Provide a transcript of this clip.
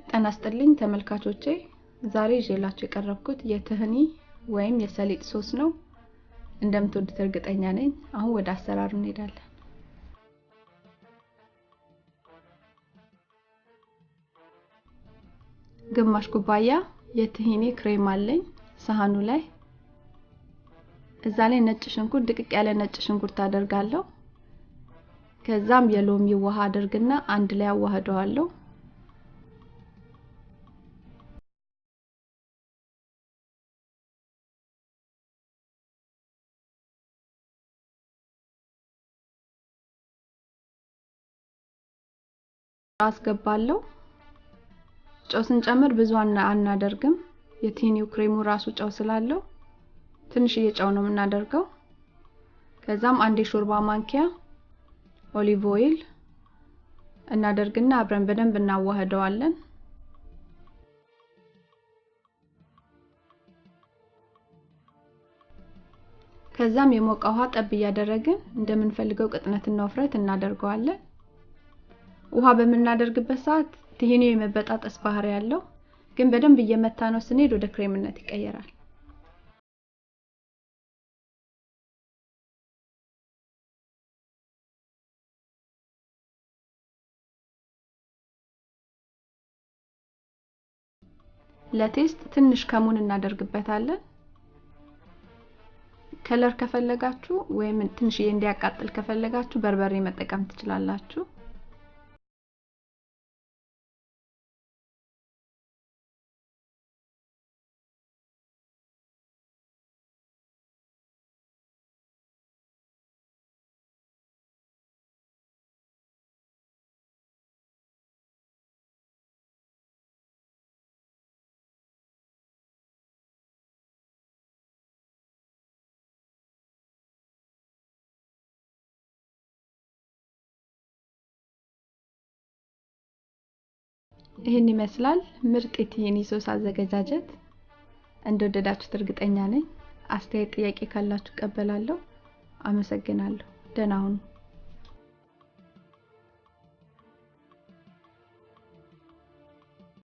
ጤና ይስጥልኝ ተመልካቾቼ ዛሬ ይዤላችሁ የቀረብኩት የትህኒ ወይም የሰሊጥ ሶስ ነው እንደምትወዱት እርግጠኛ ነኝ አሁን ወደ አሰራሩ እንሄዳለን ግማሽ ኩባያ የትህኒ ክሬም አለኝ ሳህኑ ላይ እዛ ላይ ነጭ ሽንኩርት ድቅቅ ያለ ነጭ ሽንኩርት አደርጋለሁ ከዛም የሎሚ ውሃ አደርግና አንድ ላይ አዋህደዋለሁ አስገባለሁ ጨው ስንጨምር ብዙ አናደርግም የትህኒው ክሬሙ ራሱ ጨው ስላለው ትንሽ ጨው ነው የምናደርገው ከዛም አንድ የሾርባ ማንኪያ ኦሊቭ ኦይል እናደርግና አብረን በደንብ እናዋህደዋለን ከዛም የሞቀ ውሃ ጠብ ያደረግን እንደምንፈልገው ቅጥነትና ወፍረት እናደርገዋለን ውሃ በመናደርግበት ሰዓት ትህኒው የመበጣጠስ ባህሪ ያለው ግን በደንብ እየመታነው ስንሄድ ወደ ክሬምነት ይቀየራል ለቴስት ትንሽ ከሙን እናደርግበታለን ከለር ከፈለጋችሁ ወይም ትንሽ እንዲያቃጥል ከፈለጋችሁ በርበሬ መጠቀም ትችላላችሁ ይሄን ይመስላል ምርጥ የትህኒ ሶስ አዘገጃጀት እንደወደዳችሁት እርግጠኛ ነኝ አስተያየት ጥያቄ ካላችሁ ቀበላለሁ አመሰግናለሁ ደህና ሁኑ